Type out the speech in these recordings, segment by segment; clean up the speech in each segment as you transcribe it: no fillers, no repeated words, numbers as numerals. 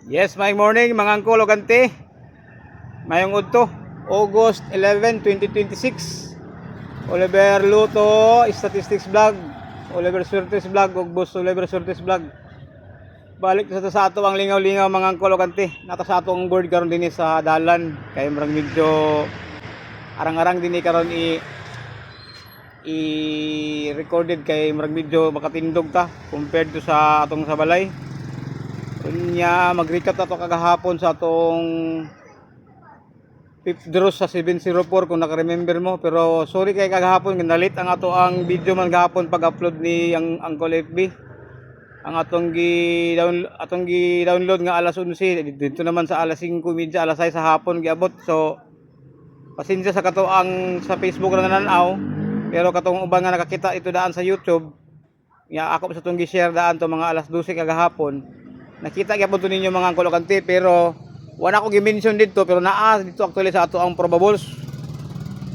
Yes, may morning mga angkol ug ante. Mayong udto, August 11, 2026. Oliver Luto, Statistics Vlog, Oliver Surtes Vlog ug Boss Oliver Surtes Vlog. Balik sa ato ang lingaw-lingaw mga angkol ug ante. Nata sa atong board karon dinhi sa dalan kay murag medyo arang-arang dinhi karon i-recorded kay murag medyo makatindog ta compared to sa atong sa balay. Kunya mag-recap ato kagahapon sa atong fifth draw sa 704 kung naka-remember mo, pero sorry kay kagahapon nalit ang ato ang video man gahapon pag-upload ni ang Uncle FB. Ang atong gi-download nga alas 11 dito naman sa alas 5:30 alas 6 sa hapon giabot. So pasensya sa kato ang sa Facebook ra nananaw, pero katong uban nga nakakita ito daan sa YouTube ya ako sa tong gi-share daan to mga alas 12 kagahapon. Nakita gyapon to ninyo mga angkol ug ante, pero wala ko gi-mention dito, pero naa dito actually sa ato ang probables.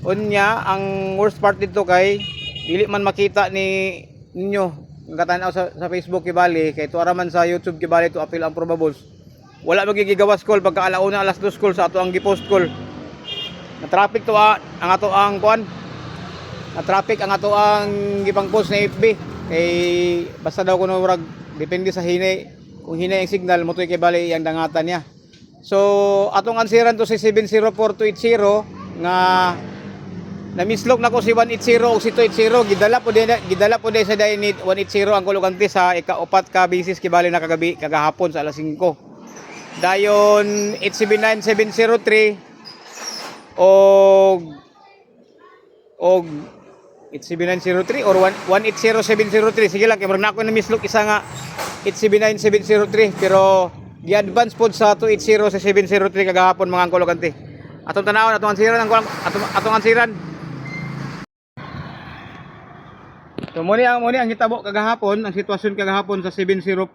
Unya ang worst part dito kay dili man makita ni ninyo ngatanaw sa Facebook kibali kay tuara man sa YouTube kibali to apil ang probables. Wala magigigawas call pagka alauna alas 2 call sa ato ang gi-post call. Na traffic to ang ato ang kuan. Na traffic ang ato ang gipang post na FB kay basta daw kuno murag depende sa hinay. Kung hinay ang signal mo to kay bali yang dangatan niya. So atong ansiran to si 704280 nga na-mislok na ko si 180 o si 280 gidala po din sa day ni 180 ang kulugante sa ika-upat ka bisis kibali na kagabi kagahapon sa alas 5. Dayon 879703 og 87903 or 180703. Sige lang kay murag na ako na mislok isa nga 879703, pero gi-advance pod sa 280 sa 703 kagahapon mga angkol ug ante. Atong tanawon atong ansiran atong ansiran. So muni ang hitabo kagahapon, ang sitwasyon kagahapon sa 704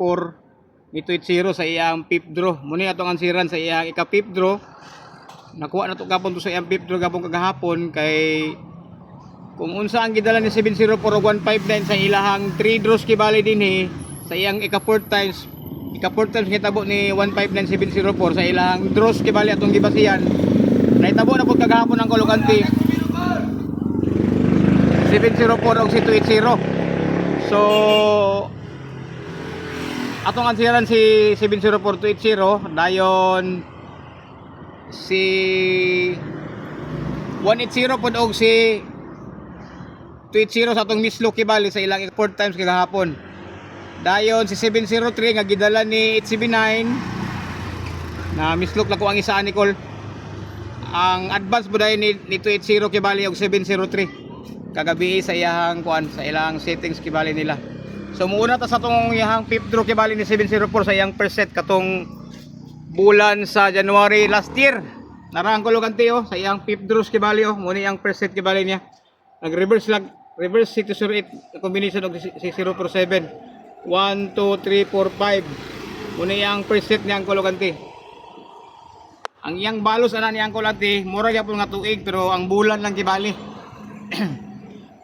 ni 280 sa iyang fifth draw. Muni atong ansiran sa iyang ika-fifth draw. Nakuha na to gapon to sa iyang fifth draw gapon kagahapon kay kung unsa ang gidala ni 704 ug 159 sa ilahang 3 draws kibali dinhi sa iyang ika-4 times hitabo ni 159704 sa ilang draws kibali atong gibasihan. Naitabo na pud kagahapon ang kulugante 704 og si 280. So atong ansiran si 704 280, dayon si 180 pud og si 280 sa atong mislok kibali sa ilang 4 times kagahapon. Dayon si 703 nga gidala ni 879 na mislok lang ko ang isa ni Col. Ang advance po dayon ni 280 kibali og 703 kagabi sa iyang kuan sa ilang settings kibali nila. So muuna ta sa tong iyang fifth draw kibali ni 704 sa iyang first set katong bulan sa January last year. Narang ko lugante sa iyang fifth draw kibali muna iyang first set kibali niya. Nag-reverse 608 combination og 047 1, 2, 3, 4, 5. Muna yung first set niya ang kulugante. Ang iyang balos ana niya ang kulugante, mura gyapon nga tuig pero ang bulan lang kibali.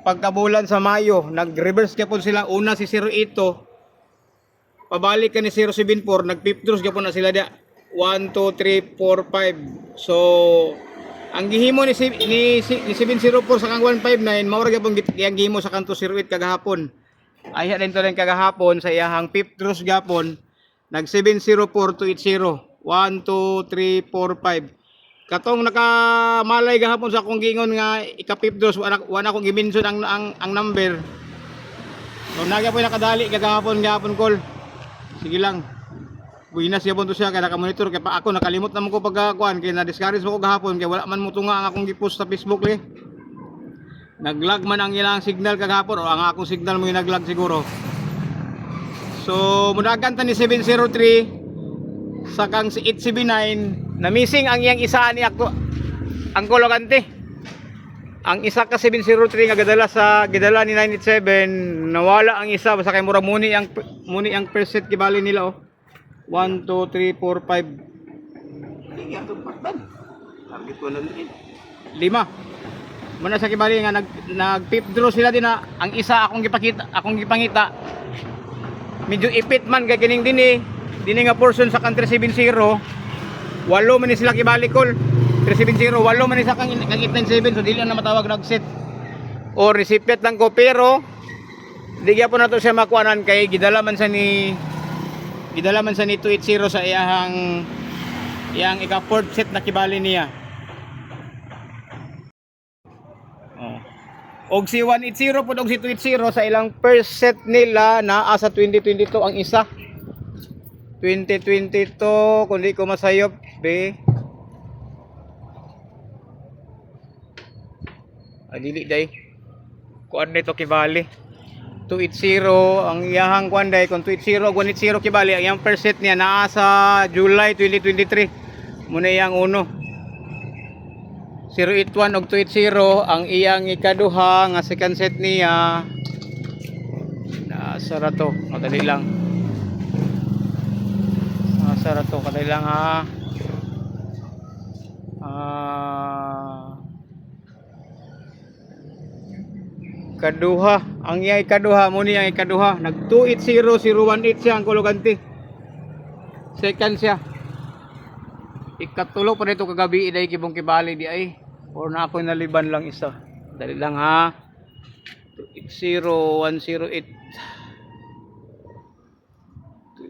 Pagkabulan sa Mayo, nag-reverse gyapon sila. Una si 08, pabalik ka ni 074, nag-fifth draws gyapon na sila dia. 1, 2, 3, 4, 5. So ang gihimo ni 704 sa kang 159, mura gyapon giyang gihimo sa kanto 08 kagahapon. Ay din to rin kagahapon sa iyahang fifth draws gapon nag 704 to 80 1, 2, 3, 4, 5. Katong nakamalay gahapon sa akong gingon nga ika fifth draws wala akong gimension ang number. So nagyapoy nakadali kagahapon call. Sige lang. Buinas gyapon to siya kay naka-monitor kay pa ako nakalimot na mo ko pagkuan kay na-discourage mo ko gahapon kay wala man mo tunga ang akong gi-post sa Facebook Naglag man ang ilang signal kagahapon o ang akong signal mo yung naglag siguro. So mudagan ta ni 703 sa kang si 879 na missing ang iyang isa ni ako ang kulugante. Ang isa ka 703 nga gidala ni 987 nawala ang isa basta kay mura muni ang first set kibali nila 1, 2, 3, 4, 5. Hindi atong patban. Target ko na 5. Muna sa kibali nga nag fifth draw sila din na ang isa akong gipangita medyo ipit man kay kining dinhi dini nga portion sa kan 370 walo man ni sila kibalikol 370 walo man ni sa kang 897 so dili na matawag nag-set o recipient lang ko pero di gyapon nato siya makuanan kay gidala man sa ni 280 sa iyang ika-fourth set na kibali niya. Og si 180 pud og si 280 sa ilang first set nila naa sa 2022 ang isa. 2022 kundi ko masayop be. Dili day. Kuan nito kibali. 280 ang iyahang kuan day kung 280 ug 180 kibali ang iyang first set niya naa sa July 2023. Muna iyang uno. 081 og 280 ang iyang ikaduha nga second set niya nasa rato madali lang nasa rato kadali lang ha ikaduha ang iyang ikaduha muna iyang ikaduha nag 280 018 siya ang kulugante second siya ikatulo pa nito kagabi iday kibong kibali di ay or na ako naliban lang isa dali lang ha 280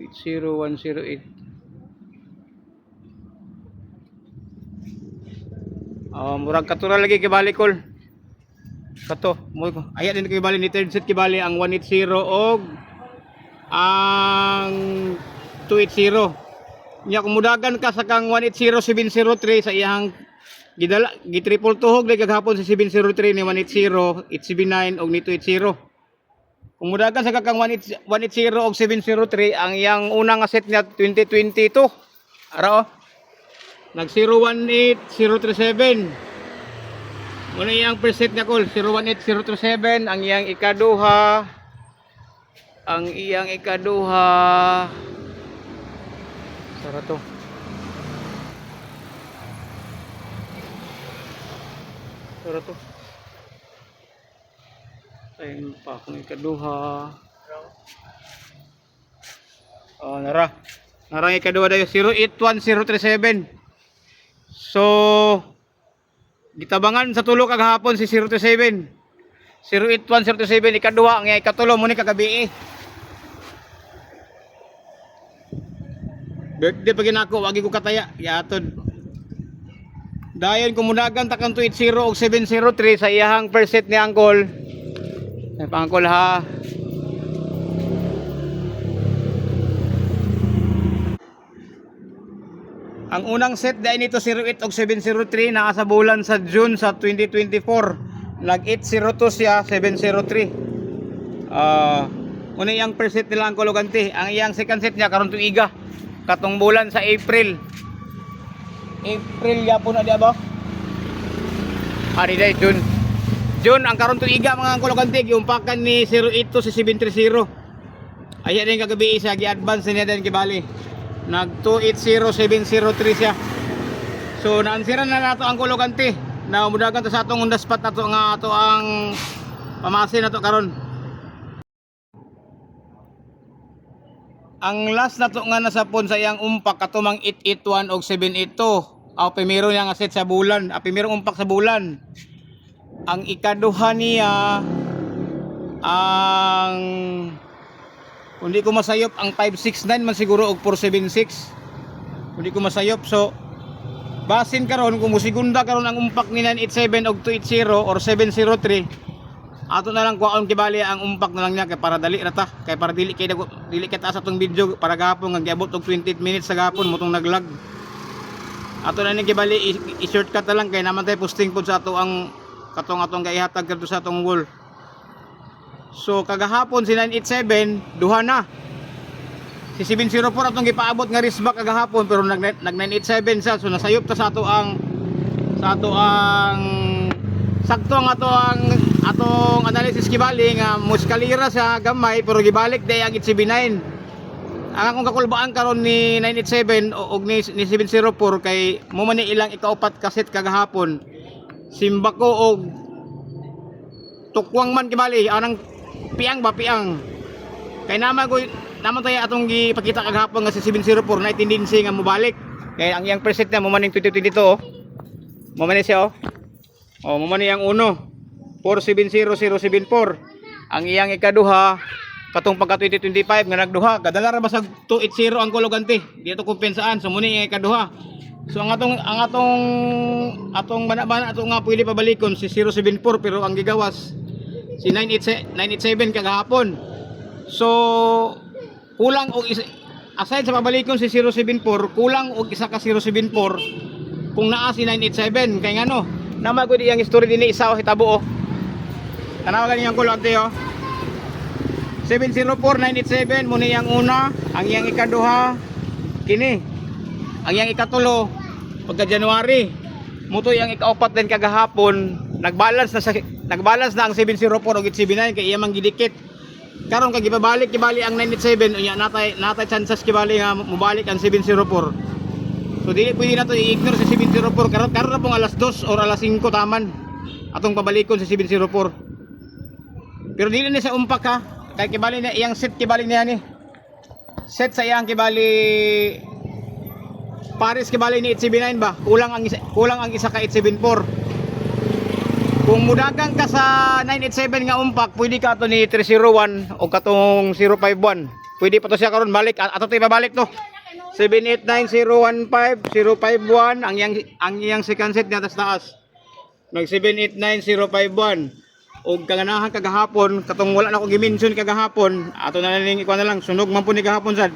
108 murag katura lagi kibali kol kato mo aya din kibali ni third set kibali ang 180 og ang 280 nya kumudagan ka sa kang 180 703 sa iyang gidala gitriple tuhog lagi gahapon sa 703 ni 180 879 og ni 280 kumudagan sa kakang 180 og 703 ang iyang unang nga set niya 2022 ara nag 018 037 muna iyang first set niya kol 018 037 ang iyang ikaduha sara to sara to ayun pa akong ikaduha nara ang ikaduha dayo 081037 so gitabangan sa tulo kagahapon si 037 08107 ikaduha ang ikatulo muni kagabi birthday pag ginako wagi ko kataya yatod dayon kumudagan takang 280 og 703 sa iyahang first set ni Angkol ay pangkol ha ang unang set dahil nito 08 og 703 naa sa bulan sa June sa 2024 nag 802 siya 703 una iyang first set nila ang kulugante ang iyang second set niya karon tuiga katong bulan sa April yapon na di ba day June ang karon tuiga mga kulugante giumpakan ni 08 to si 730 aya din kagabi isa gi-advance niya din kibali nag 280703 siya so naansiran na nato ang kulugante na mudagan to sa atong on the spot nato nga ato ang pamasin nato karon ang last nato nga nasapon sa iyang umpak katumang 881 og 782 primero niya nga set sa bulan primero umpak sa bulan ang ikaduha niya ang hindi ko masayop ang 569 man siguro og 476 hindi ko masayop so basin karon kung musigunda karon ang umpak ni 987 og 280 or 703 ato na lang kuhaon kibali ang umpak na lang niya kay para dali rata kay para dili kay taas atong video para gahapon nga giabot og 20 minutes sa gahapon motong naglag ato na ni kibali i-shortcut na lang kay naman tay posting pud sa ato ang atong gaihatag kadto sa atong wall. So kagahapon si 987 duha na. Si 704 atong gipaabot nga risback kagahapon pero nag 987 sa so nasayop ta sa ato ang sakto ang atong analysis kibali nga muskalira sa gamay pero gibalik day ang 879. Ang akong kakulbaan karon ni 987 og ni 704 kay mo man ni ilang ikaupat kaset kagahapon. Simba ko og tukwang man kibali anang piang kay naman ko naman tayo atong gipakita kagahapon nga si 704 na tendency nga mobalik. Kaya ang iyang preset na mo maning 2022 oh. Mo man siya oh. Oh, mo man yang 1 470074. Ang iyang ikaduha katong pagka 2025 nga nagduha kadala ra basag 280 ang kulogante. Di ato kumpensaan so muni ang ikaduha. So ang atong bana-bana ato nga pwede pabalikon si 074 pero ang gigawas si 987 kagahapon. So kulang og aside sa pabalikon si 074, kulang og isa ka 074 kung naa si 987 kay ngano namagod iyang history dinhi isa o hitabo oh. Tanawagan niyang kulante oh. 704987 mo niyang una, ang iyang ikaduha kini. Ang iyang ikatulo pagka January. Muto iyang ikaupat din kagahapon, nagbalance na ang 704 ug 79 kay iya man gidikit. Karon kay gibabalik kibali ang 987 unya natay chances kibali nga mobalik ang 704. So dili pwede nato i-ignore si 704 karon na pong alas 2 or alas 5 taman atong pabalikon si 704. Pero dili na sa umpak ha. Kay kibali na iyang set kibali niya ni. Set sa iyang kibali Paris kibali ni 879 ba? Kulang ang isa ka 874. Kung mudagang ka sa 987 nga umpak, pwede ka to ni 301 o katong 051. Pwede pa to siya karon balik. Ato tayo babalik to. 789015 ang iyang second set niya taas. Nag 789051. Og kaganahan kagahapon katong wala na ko gimension kagahapon ato na ning ikuan na lang sunog man po ni gahapon sad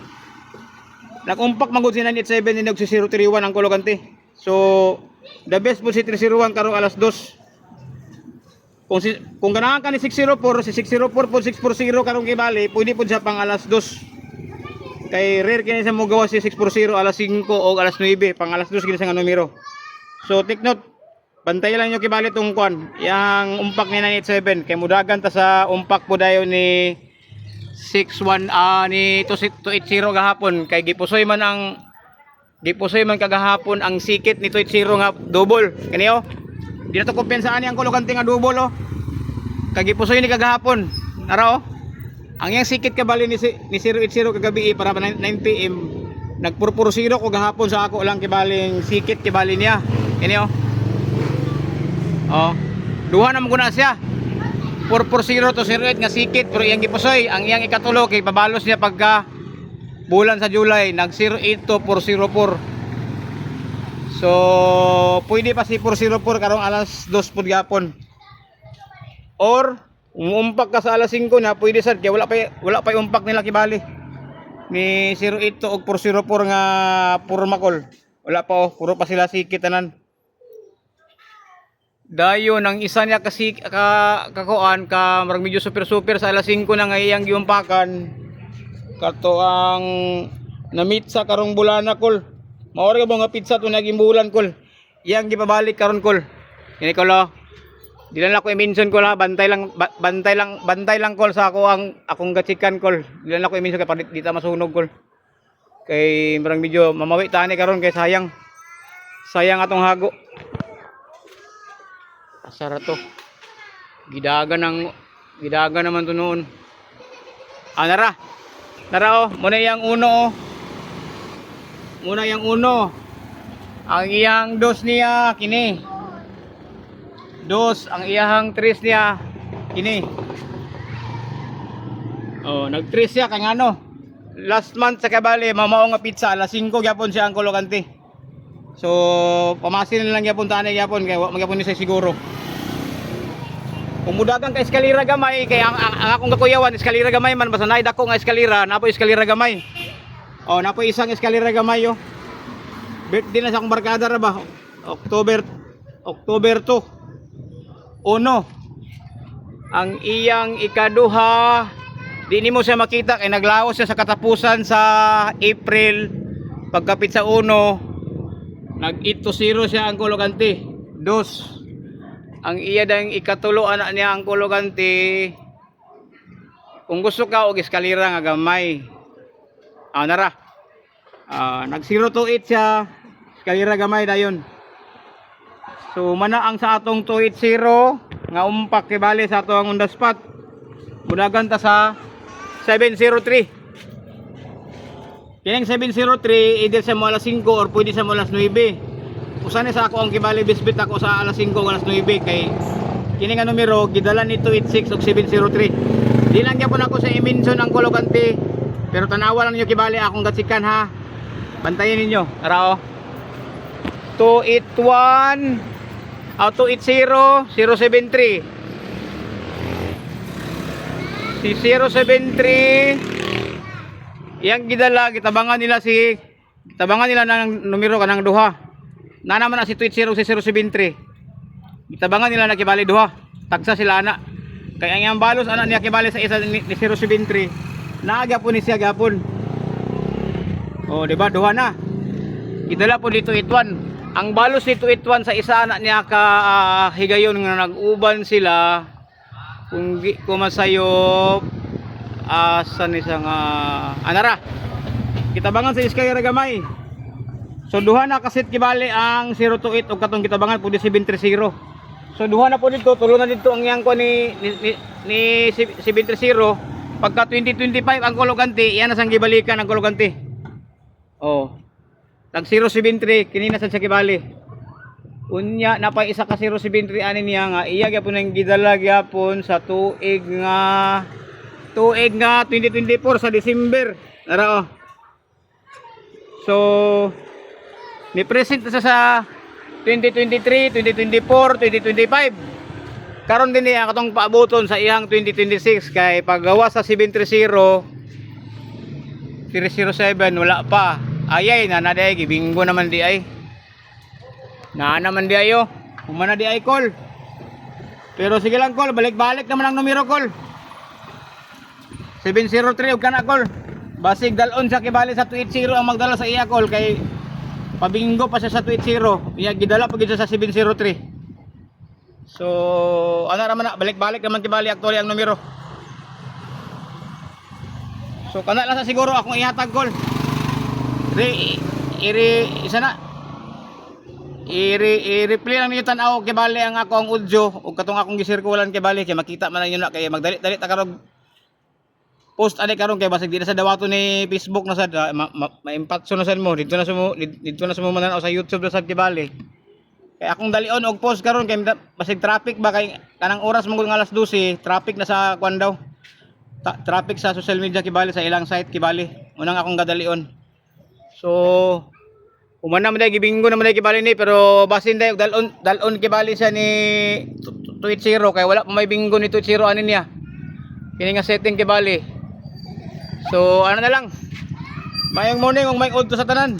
nagumpak magud si 987 ni si 031 ang kulogante. So the best po si 301 karong alas 2 kung ganahan ka ni 604 si 604 po 640 karong kibali pwede po siya pang alas 2 kay rare kini sa mo gawa si 640 alas 5 o alas 9 pang alas 2 kini sa nga numero. So take note bantay lang nyo kibali itong kwan yang umpak ni 987 kay mudagan ta sa umpak po dayon ni 61 ni 280 gahapon kay gipusoy man kagahapon ang sikit ni 280 nga double kaniyo di na to kumpensaan yang kulogante nga double oh kay gipusoy ni kagahapon nara oh ang yang sikit kabali ni 080 kagabi para 9 PM nagpurpuro 0 ko gahapon sa ako lang kibaling sikit kibali niya kaniyo. Oh, duha na muna siya. 440 to 08 nga sikit pero iyang gipusoy ang iyang ikatulo kay pabalos niya pagka bulan sa July nag 08 to 404. So pwede pa si 404 karong alas 2 pud gapon. Or umumpak ka sa alas 5 na pwede sad kay wala pa umpak nila kibali. Ni 08 to og 404 nga puro makol. Wala pa oh, puro pa sila sikit tanan. Dayon ang isa niya kasi kakuan ka marag medyo super sa alas 5 na nga iyang giumpakan kato ang na-meet sa karong bulana kol maori ka ba nga pizza to naging bulan kol iyang gipabalik karon kol ini kol di lang ako i-mention kol ha bantay lang kol sa akong gachikan kol di lang ako i-mention kay di ta masunog kol kay marag medyo mamawi tani karon kay sayang atong hago. Asara to. Gidaga naman to noon. Nara oh, muna yang uno oh. Muna yang uno. Ang iyang dos niya kini. Dos ang iyang tres niya kini. Oh, nag-tres siya kay ngano. Last month sa kabali mamao nga pizza alas 5 gyapon siya ang kulogante. So pamasin lang gyapon tani gyapon kay wa magyapon ni sa siguro. Kung mudagan ka eskalira gamay kay ang akong kakuyawan eskalira gamay man basta naay dako nga eskalira napo eskalira gamay. Oh napo isang eskalira gamay yo. Birthday na sa akong barkada ra ba? October 2. Uno. Ang iyang ikaduha di nimo siya makita kay naglaos siya sa katapusan sa April pagkapit sa 1 nag 8-0 siya ang kulogante. 2 ang iya dang ikatulo anak niya ang kulogante kung gusto ka og eskalira nga gamay nara nag 028 siya eskalira gamay dayon. So mana ang sa atong 280 nga umpak kibali sa atong on the spot mudagan ta sa 703 Kining 703 either sa mo alas 5 or pwede sa mo alas 9. Usan sa ako ang kibali bisbit ako sa alas 5 o alas 9 kay kining nga numero gidala ni 286 ug 703. Di lang gyapon ako sa i-mention ang kolokante pero tanawa lang niyo kibali akong gatsikan ha. Bantayan ninyo. Ara oh. 281 280 073. Si 073 yang gidala gitabangan nila ng numero kanang duha. Na naman na si 280 si 073. Gitabangan nila na kibali duha. Tagsa sila ana. Kaya ang balos anak niya kibali sa isa ni 073. Naaga po ni siya gapon. Oh, di ba duha na. Gidala po dito 281. Ang balos ni 281 sa isa anak niya ka higayon nga nag-uban sila kung kumasayop asan isang anara kitabangan sa Iskay Ragamay. So duha na kasit kibali ang 028 ug katong kitabangan pud 730. So duha na po dito tulo na dito ang yang ko ni 730 pagka 2025 ang kolokante iyan na sang gibalikan ang kolokante. Oh. Tag 073 kini na sa kibali. Unya napay isa ka 073 ani niya nga iya gyapon ang gidala gyapon sa tuig nga 2024 sa December. Ara oh. So ni present sa 2023, 2024, 2025. Karon din niya katong paaboton sa iyang 2026 kay paggawa sa 730 307 wala pa. Ayay na day gibinggo naman di ay. Na naman di ayo. Humana di ay call. Pero sige lang call, balik-balik naman ang numero call. 703 ug kana call. Basig dalon sa kibali sa 280 ang magdala sa iya call kay pabinggo pa siya sa 280. Iya gidala pag sa 703. So ano naman na balik-balik naman kibali actually ang numero. So kana lang sa siguro akong ihatag call. Isa na. I-replay lang niyo tan-aw kibali ang akong audio ug katong akong gisirkulan kibali kay makita man ninyo na kay magdali-dali ta karog post ani karon kay basig di na sa dawato ni Facebook na sad ma-impatso na sad mo dito na sumo mananaw sa YouTube na sad kibali kay akong dalion og post karon kay basig traffic ba kay kanang oras mong alas 12 traffic na sa kwan daw traffic sa social media kibali sa ilang site kibali unang akong gadalion so umana man day gibinggo naman day kibali ni pero basin day dalon kibali siya ni 280 kay wala pa may binggo ni 280 ani niya kini nga setting kibali. So ano na lang. Mayong morning ug may udto sa tanan.